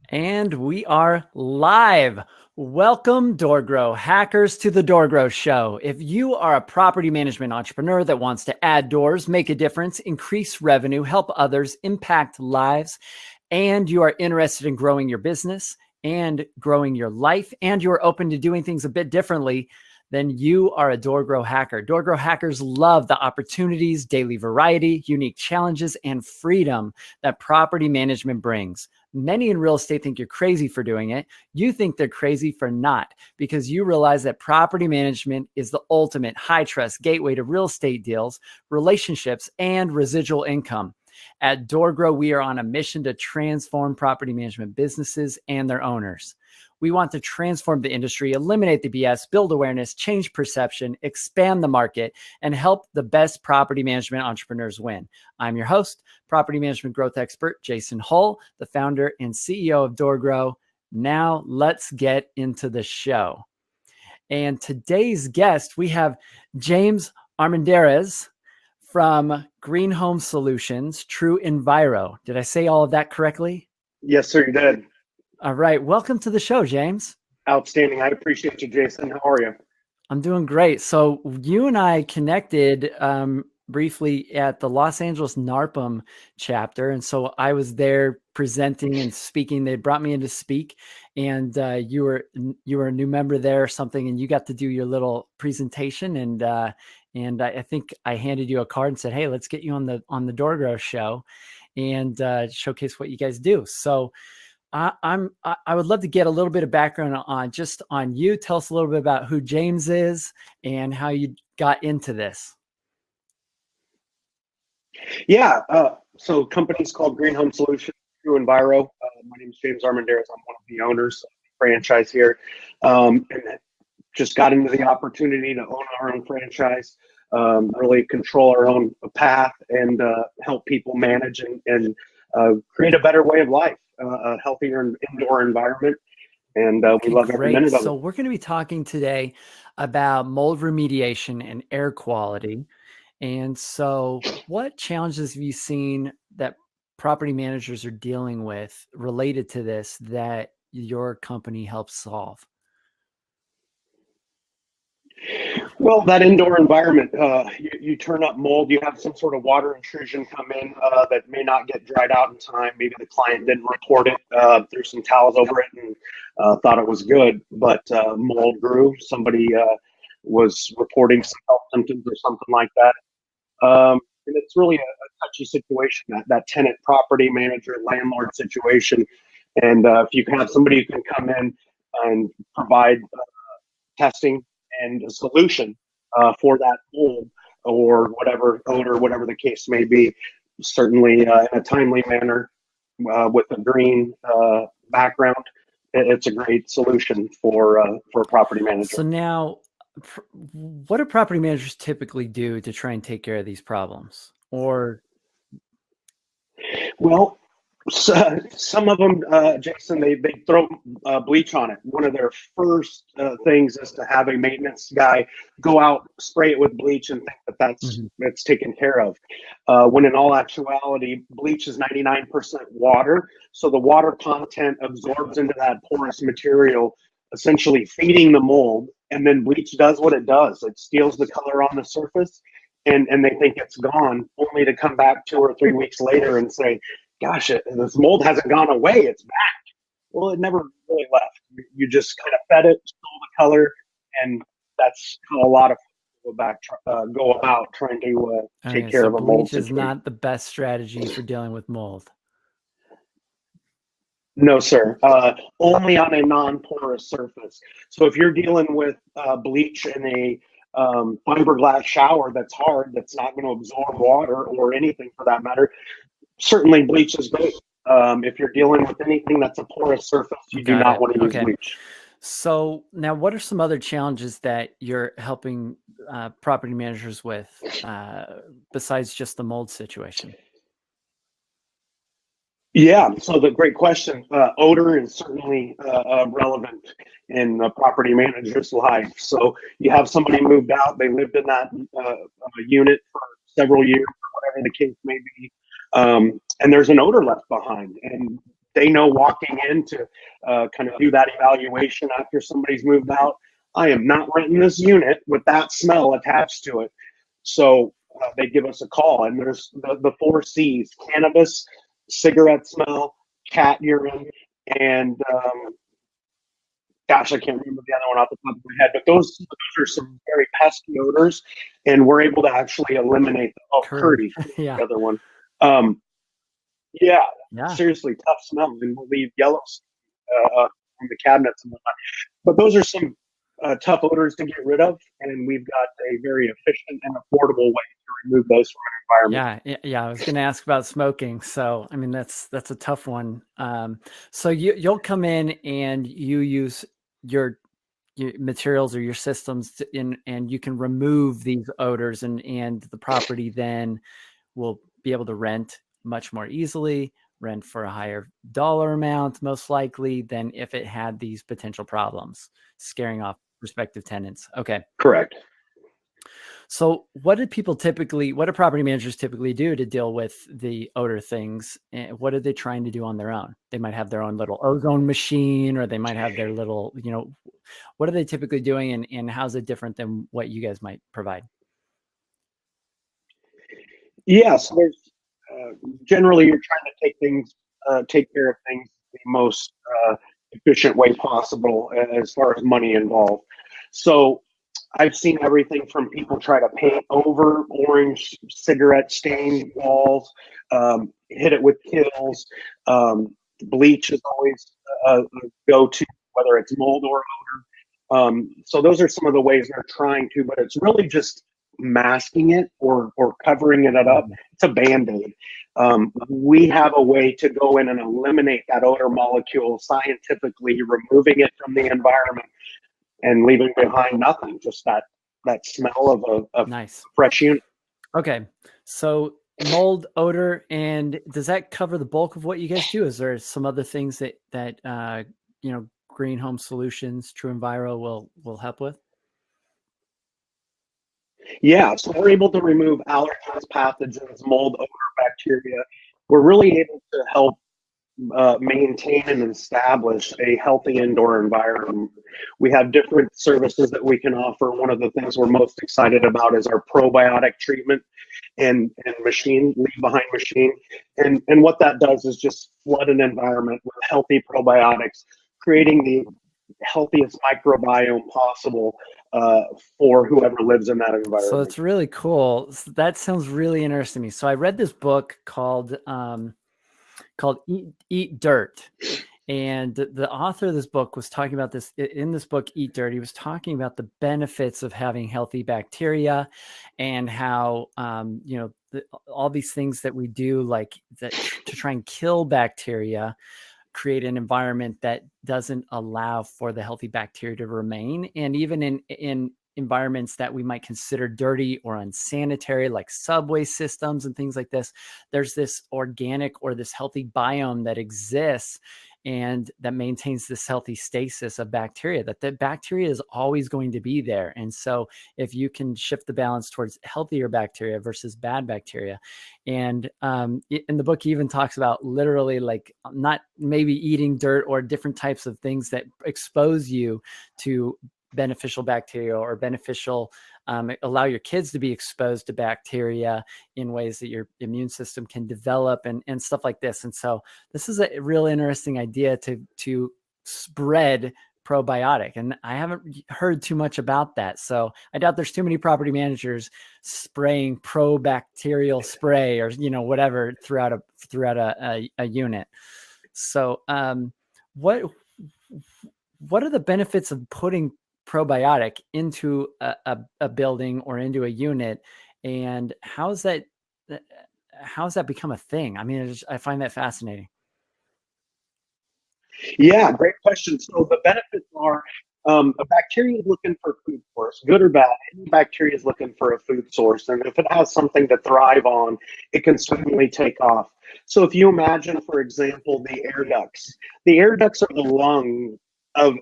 And we are live. Welcome, DoorGrow hackers, to the DoorGrow Show. If you are a property management entrepreneur that wants to add doors, make a difference, increase revenue, help others, impact lives, and you are interested in growing your business and growing your life, and you're open to doing things a bit differently, then you are a DoorGrow hacker. DoorGrow hackers love the opportunities, daily variety, unique challenges, and freedom that property management brings. Many in real estate think you're crazy for doing it. You think they're crazy for not, because you realize that property management is the ultimate high trust gateway to real estate deals, relationships, and residual income. At DoorGrow, we are on a mission to transform property management businesses and their owners. We want to transform the industry, eliminate the BS, build awareness, change perception, expand the market, and help the best property management entrepreneurs win. I'm your host, property management growth expert, Jason Hull, the founder and CEO of DoorGrow. Now let's get into the show. And today's guest, we have James Armendariz from Green Home Solutions, TruEnviro. Did I say all of that correctly? Yes, sir, you did. All right. Welcome to the show, James. Outstanding. I appreciate you, Jason. How are you? I'm doing great. So you and I connected briefly at the Los Angeles NARPM chapter. And so I was there presenting and speaking. They brought me in to speak, and you were a new member there or something, and you got to do your little presentation. And I think I handed you a card and said, "Hey, let's get you on the DoorGrow show and showcase what you guys do." So I would love to get a little bit of background on you. Tell us a little bit about who James is and how you got into this. Yeah. So company's called Green Home Solutions, TruEnviro. My name is James Armendariz. I'm one of the owners of the franchise here, and just got into the opportunity to own our own franchise, really control our own path, and help people manage and create a better way of life. A healthier indoor environment, and we love every minute of it. So we're going to be talking today about mold remediation and air quality. And so what challenges have you seen that property managers are dealing with related to this that your company helps solve? Well, that indoor environment, you turn up mold, you have some sort of water intrusion come in that may not get dried out in time. Maybe the client didn't report it, threw some towels over it and thought it was good, but mold grew. Somebody was reporting some health symptoms or something like that. And it's really a touchy situation, that tenant property manager, landlord situation. And if you can have somebody who can come in and provide testing and a solution for that mold or whatever odor, whatever the case may be, certainly in a timely manner with a green background, it's a great solution for a property manager. So now, what do property managers typically do to try and take care of these problems? Or, well, some of them, Jason, they throw bleach on it. One of their first things is to have a maintenance guy go out, spray it with bleach, and think that that's taken care of. When in all actuality, bleach is 99% water, so the water content absorbs into that porous material, essentially feeding the mold. And then bleach does what it does. It steals the color on the surface, and they think it's gone, only to come back 2 or 3 weeks later and say, gosh, this mold hasn't gone away, it's back. Well, it never really left. You just kind of fed it, stole the color, and that's how a lot of people go about trying to take care of a mold situation. Bleach is not the best strategy for dealing with mold. No, sir. Only on a non-porous surface. So if you're dealing with bleach in a fiberglass shower that's hard, that's not going to absorb water or anything for that matter, certainly bleach is great. If you're dealing with anything that's a porous surface, you do not want to use bleach. So now, what are some other challenges that you're helping property managers with besides just the mold situation? Yeah, so the great question. Odor is certainly relevant in a property manager's life. So you have somebody moved out, they lived in that unit for several years, whatever the case may be, and there's an odor left behind. And they know walking in to kind of do that evaluation after somebody's moved out. I am not renting this unit with that smell attached to it. So they give us a call, and there's the 4 C's: cannabis, cigarette smell, cat urine, and gosh, I can't remember the other one off the top of my head, but those are some very pesky odors, and we're able to actually eliminate curdy, yeah. the other one. Yeah, seriously, tough smell, and we'll leave yellows on the cabinets and whatnot. But those are some tough odors to get rid of, and we've got a very efficient and affordable way to remove those from an environment. Yeah. I was going to ask about smoking. So, I mean, that's a tough one. So you'll come in and you use your materials or your systems and you can remove these odors, and the property then will be able to rent much more easily, rent for a higher dollar amount, most likely, than if it had these potential problems, scaring off prospective tenants. Okay. Correct. So what do property managers typically do to deal with the odor things? And what are they trying to do on their own? They might have their own little ozone machine, or they might have their little, what are they typically doing, and how's it different than what you guys might provide? Yes, there's generally you're trying to take care of things the most efficient way possible as far as money involved. So I've seen everything from people try to paint over orange cigarette stained walls, hit it with kills. Bleach is always a go-to, whether it's mold or odor. So those are some of the ways they're trying to, but it's really just masking it or covering it up. It's a Band-Aid. We have a way to go in and eliminate that odor molecule scientifically, removing it from the environment and leaving behind nothing, just that smell of a Nice. fresh unit. Okay, so mold, odor, and does that cover the bulk of what you guys do? Is there some other things that Green Home Solutions, TruEnviro will help with? Yeah, so we're able to remove allergens, pathogens, mold, odor, bacteria. We're really able to help maintain and establish a healthy indoor environment. We have different services that we can offer. One of the things we're most excited about is our probiotic treatment and machine, leave behind machine. And what that does is just flood an environment with healthy probiotics, creating the healthiest microbiome possible for whoever lives in that environment. So it's really cool. That sounds really interesting to me. So I read this book called Eat Dirt. And the author of this book was talking about this in this book, Eat Dirt. He was talking about the benefits of having healthy bacteria, and how, all these things that we do, like that, to try and kill bacteria, create an environment that doesn't allow for the healthy bacteria to remain. And even in environments that we might consider dirty or unsanitary, like subway systems and things like this, there's this organic or this healthy biome that exists and that maintains this healthy stasis of bacteria, that the bacteria is always going to be there. And so if you can shift the balance towards healthier bacteria versus bad bacteria, and in the book, he even talks about literally, like, not maybe eating dirt or different types of things that expose you to beneficial bacteria or allow your kids to be exposed to bacteria in ways that your immune system can develop and stuff like this. And so this is a real interesting idea to spread probiotic. And I haven't heard too much about that. So I doubt there's too many property managers spraying probacterial spray or, whatever throughout a unit. So what are the benefits of putting probiotic into a building or into a unit, and how's that become a thing? I mean, I find that fascinating. Yeah, great question. So the benefits are, a bacteria is looking for a food source, good or bad. Any bacteria is looking for a food source, and if it has something to thrive on, it can certainly take off. So if you imagine, for example, the air ducts are the lungs of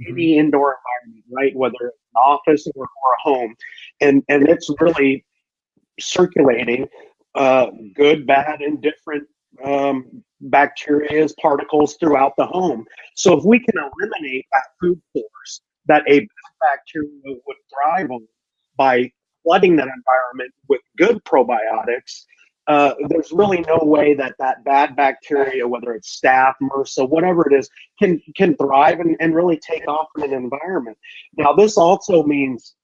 any indoor environment, right? Whether it's an office or a home, and it's really circulating good, bad, and different bacteria, particles throughout the home. So if we can eliminate that food source that a bacteria would thrive on by flooding that environment with good probiotics, there's really no way that that bad bacteria, whether it's staph, MRSA, whatever it is, can thrive and really take off in an environment. Now, this also means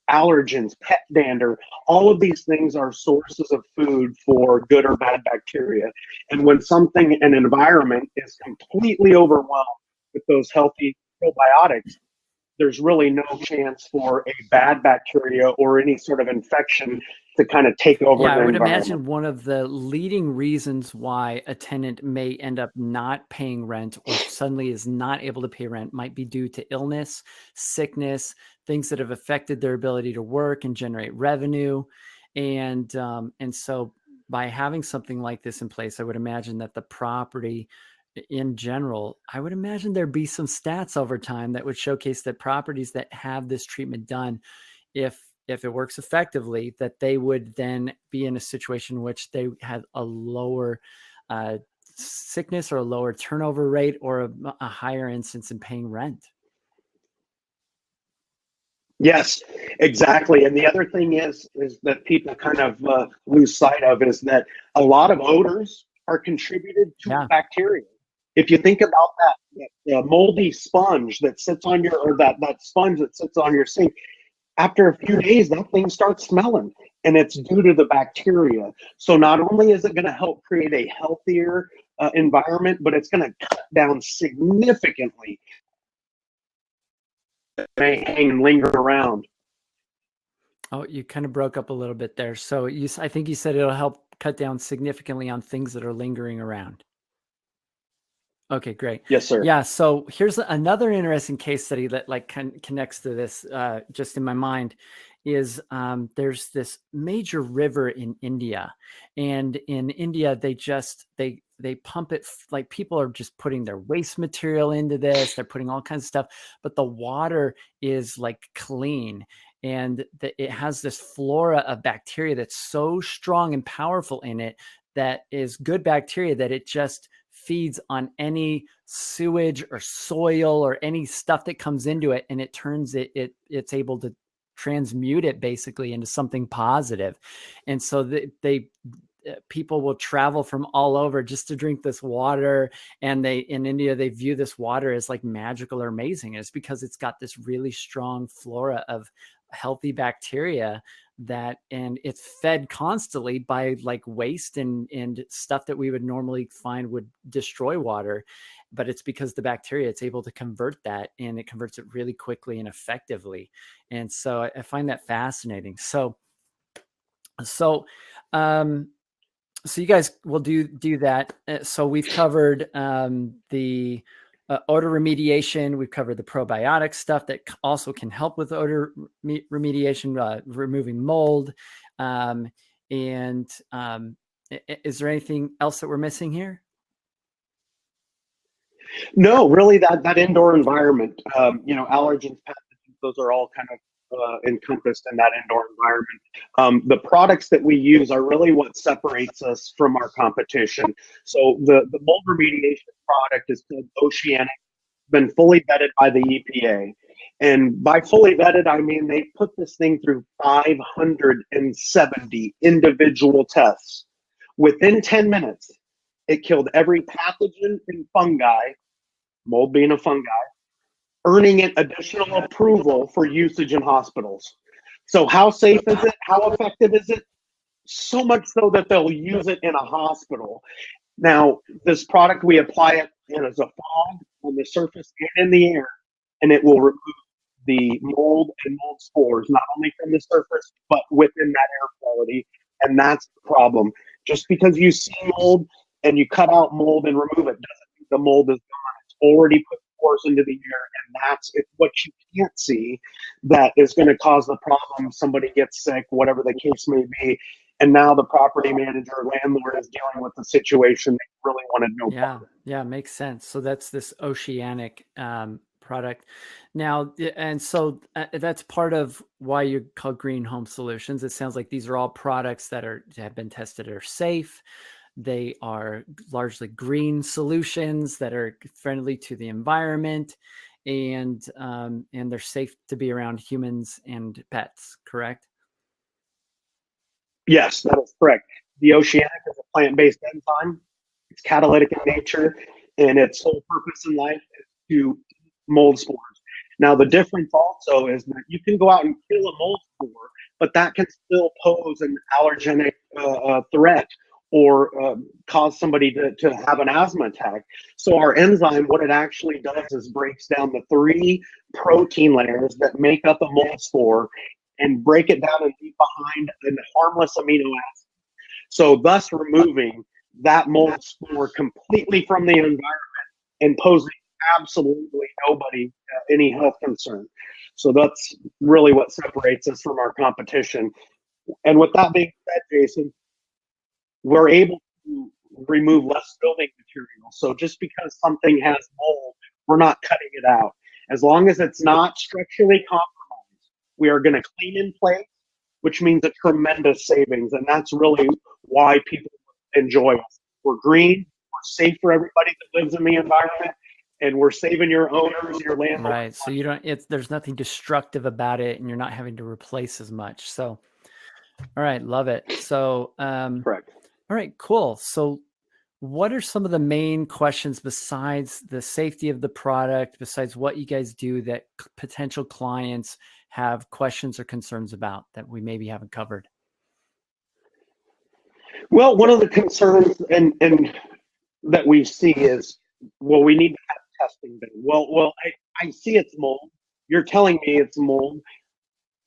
allergens, pet dander, all of these things are sources of food for good or bad bacteria. And when an environment is completely overwhelmed with those healthy probiotics, there's really no chance for a bad bacteria or any sort of infection to kind of take over Yeah, the I would environment. imagine one of the leading reasons why a tenant may end up not paying rent or suddenly is not able to pay rent might be due to illness, sickness, things that have affected their ability to work and generate revenue. And so by having something like this in place, I would imagine that the property in general, I would imagine there'd be some stats over time that would showcase that properties that have this treatment done, if it works effectively, that they would then be in a situation in which they had a lower sickness or a lower turnover rate or a higher instance in paying rent. Yes, exactly. And the other thing is that people kind of lose sight of is that a lot of odors are contributed to bacteria. If you think about that moldy sponge that sits on or that sponge that sits on your sink, after a few days, that thing starts smelling, and it's due to the bacteria. So not only is it going to help create a healthier environment, but it's going to cut down significantly. May hang and linger around. Oh, you kind of broke up a little bit there. So I think you said it'll help cut down significantly on things that are lingering around. Okay, great. Yes, sir. Yeah. So here's another interesting case study that connects to this just in my mind is there's this major river in India, and in India, they pump it, like people are just putting their waste material into this. They're putting all kinds of stuff, but the water is like clean. And it has this flora of bacteria that's so strong and powerful in it that is good bacteria that it just feeds on any sewage or soil or any stuff that comes into it, and it turns it's able to transmute it basically into something positive. And so people will travel from all over just to drink this water, and in India they view this water as like magical or amazing. And it's because it's got this really strong flora of healthy bacteria and it's fed constantly by like waste and stuff that we would normally find would destroy water. But it's because the bacteria, it's able to convert that, and it converts it really quickly and effectively. And so I find that fascinating. So you guys will do that. So we've covered the odor remediation. We've covered the probiotic stuff that also can help with odor remediation, removing mold. Is there anything else that we're missing here? No, really, that indoor environment, allergens, pathogens, those are all kind of encompassed in that indoor environment. The products that we use are really what separates us from our competition. So the mold remediation product is called Oceanic, been fully vetted by the EPA. And by fully vetted, I mean they put this thing through 570 individual tests. Within 10 minutes, it killed every pathogen and fungi, mold being a fungi, earning it additional approval for usage in hospitals. So how safe is it? How effective is it? So much so that they'll use it in a hospital. Now, this product, we apply it as a fog on the surface and in the air, and it will remove the mold and mold spores, not only from the surface, but within that air quality. And that's the problem. Just because you see mold and you cut out mold and remove it doesn't mean the mold is gone. It's already put spores into the air, and it's what you can't see that is going to cause the problem. Somebody gets sick, whatever the case may be. And now the property manager or landlord is dealing with the situation they really wanted no part. Yeah, makes sense. So that's this Oceanic product now, and so that's part of why you're called Green Home Solutions. It sounds like these are all products that have been tested, are safe. They are largely green solutions that are friendly to the environment, and they're safe to be around humans and pets, correct? Yes, that is correct. The oceanic is a plant-based enzyme. It's catalytic in nature, and its sole purpose in life is to mold spores. Now, the difference also is that you can go out and kill a mold spore, but that can still pose an allergenic threat or cause somebody to have an asthma attack. So our enzyme, what it actually does is breaks down the three protein layers that make up a mold spore and break it down and leave behind a harmless amino acid. So thus removing that mold spore completely from the environment and posing absolutely nobody any health concern. So that's really what separates us from our competition. And with that being said, Jason, we're able to remove less building material. So just because something has mold, we're not cutting it out. As long as it's not structurally compromised, we are going to clean in place, which means a tremendous savings. And that's really why people enjoy us. We're green, we're safe for everybody that lives in the environment, and we're saving your owners, your landlords. Right. So you don't, there's nothing destructive about it, and you're not having to replace as much. So, all right, love it. So, Correct. All right, cool. So what are some of the main questions besides the safety of the product, besides what you guys do, that potential clients have questions or concerns about that we maybe haven't covered? Well, one of the concerns and that we see is, well, we need to have testing done. I see it's mold. You're telling me it's mold.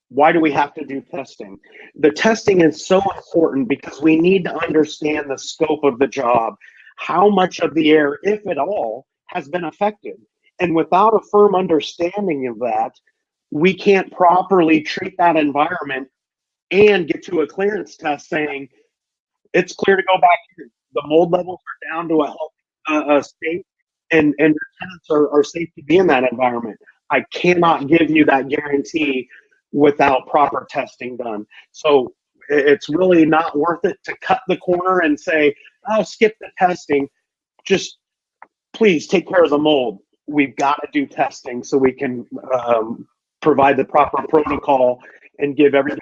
Why do we have to do testing? The testing is so important because we need to understand the scope of the job, how much of the air, if at all, has been affected. And without a firm understanding of that, we can't properly treat that environment and get to a clearance test saying it's clear to go back in. The mold levels are down to a healthy state, and the tenants are safe to be in that environment. I cannot give you that guarantee without proper testing done. So it's really not worth it to cut the corner and say, oh, skip the testing. Just please take care of the mold. We've got to do testing so we can provide the proper protocol and give everybody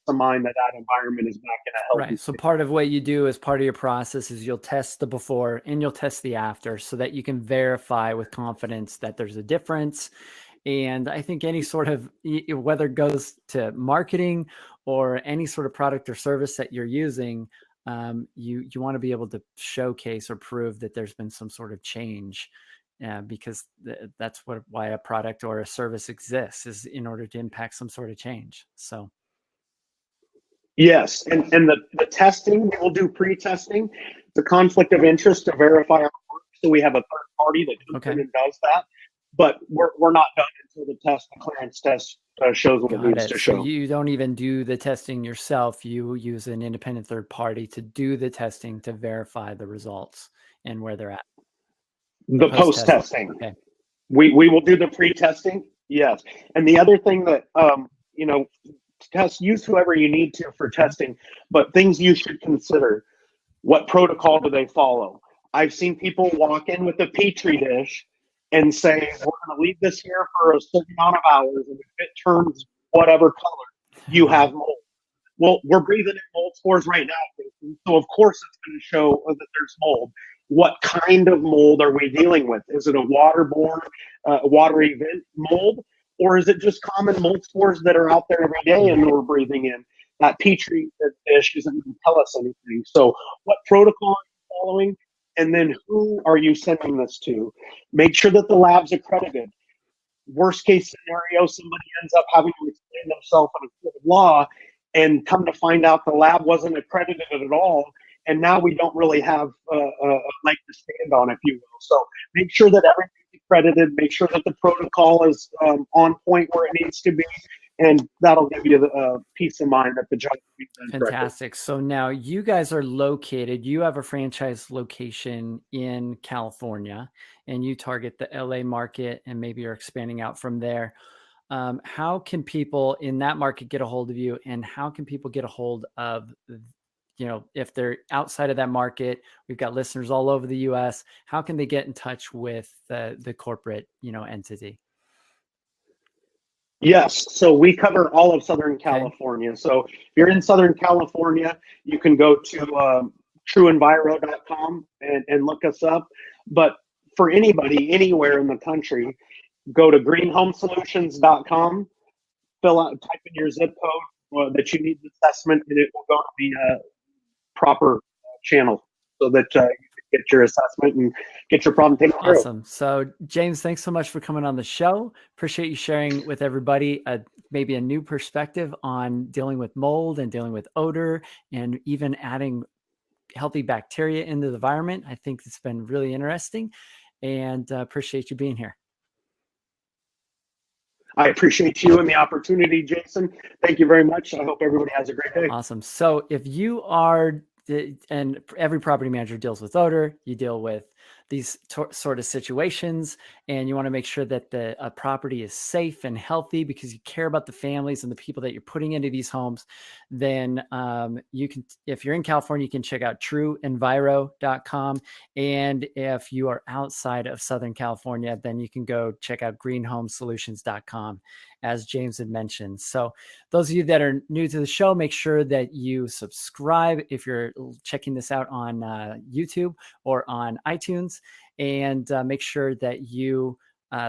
to mind that that environment is not going to help. Right. So part of what you do as part of your process is you'll test the before and you'll test the after so that you can verify with confidence that there's a difference. And I think any sort of, whether it goes to marketing or any sort of product or service that you're using, you want to be able to showcase or prove that there's been some sort of change, because that's why a product or a service exists, is in order to impact some sort of change. So. Yes, and the testing, we will do pre-testing, the conflict of interest to verify our work. So we have a third party that comes in and does that, but we're not done until the clearance test shows what it needs to show. So you don't even do the testing yourself. You use an independent third party to do the testing to verify the results and where they're at. The post-testing. Okay. We will do the pre-testing. Yes. And the other thing that, use whoever you need to for testing, but things you should consider: what protocol do they follow? I've seen people walk in with a petri dish and say, we're going to leave this here for a certain amount of hours, and if it turns whatever color, you have mold. Well, we're breathing in mold spores right now, so of course it's going to show that there's mold. What kind of mold are we dealing with? Is it a waterborne, watery vent mold? Or is it just common mold spores that are out there every day and we're breathing in? That petri dish isn't going to tell us anything. So what protocol are you following? And then who are you sending this to? Make sure that the lab's accredited. Worst case scenario, somebody ends up having to explain themselves in a court of law and come to find out the lab wasn't accredited at all. And now we don't really have a leg to stand on, if you will. So make sure that everything's accredited, make sure that the protocol is on point where it needs to be, and that'll give you the peace of mind that the job will be done correctly. Fantastic. So now you guys are located, you have a franchise location in California, and you target the LA market, and maybe you're expanding out from there. How can people in that market get a hold of you, and how can people get a hold of if they're outside of that market, we've got listeners all over the US, how can they get in touch with the corporate, entity? Yes, so we cover all of Southern Okay. California. So if you're in Southern California, you can go to TruEnviro.com and look us up. But for anybody anywhere in the country, go to greenhomesolutions.com, type in your zip code that you need the assessment, and it will go to the proper channel so that you can get your assessment and get your problem taken care of. Awesome. So James, thanks so much for coming on the show. Appreciate you sharing with everybody maybe a new perspective on dealing with mold and dealing with odor, and even adding healthy bacteria into the environment. I think it's been really interesting, and appreciate you being here. I appreciate you and the opportunity, Jason. Thank you very much. I hope everybody has a great day. Awesome. So if you are, and every property manager deals with odor, you deal with these sort of situations, and you want to make sure that the property is safe and healthy because you care about the families and the people that you're putting into these homes, then you can, if you're in California, you can check out TruEnviro.com. And if you are outside of Southern California, then you can go check out greenhomesolutions.com, as James had mentioned. So those of you that are new to the show, make sure that you subscribe if you're checking this out on YouTube or on iTunes, and make sure that you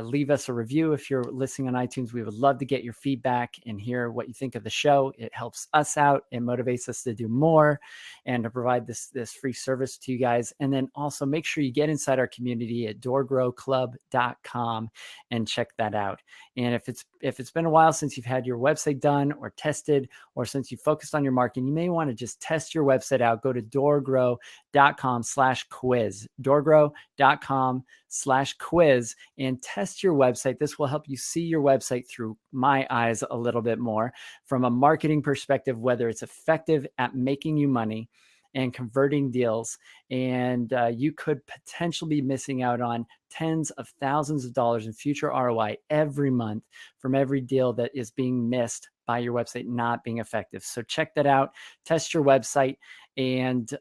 leave us a review if you're listening on iTunes. We would love to get your feedback and hear what you think of the show. It helps us out. It motivates us to do more and to provide this free service to you guys. And then also make sure you get inside our community at DoorGrowClub.com and check that out. And if it's been a while since you've had your website done or tested, or since you focused on your marketing, you may want to just test your website out. Go to DoorGrow.com/quiz, DoorGrow.com/quiz, and test your website. This will help you see your website through my eyes a little bit more from a marketing perspective, whether it's effective at making you money and converting deals. And you could potentially be missing out on tens of thousands of dollars in future ROI every month from every deal that is being missed by your website not being effective. So check that out, test your website, and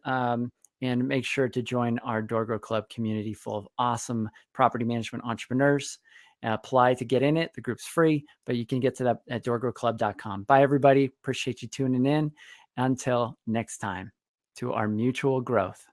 make sure to join our DoorGrow Club community full of awesome property management entrepreneurs. Apply to get in it. The group's free, but you can get to that at DoorGrowClub.com. Bye, everybody. Appreciate you tuning in. Until next time, to our mutual growth.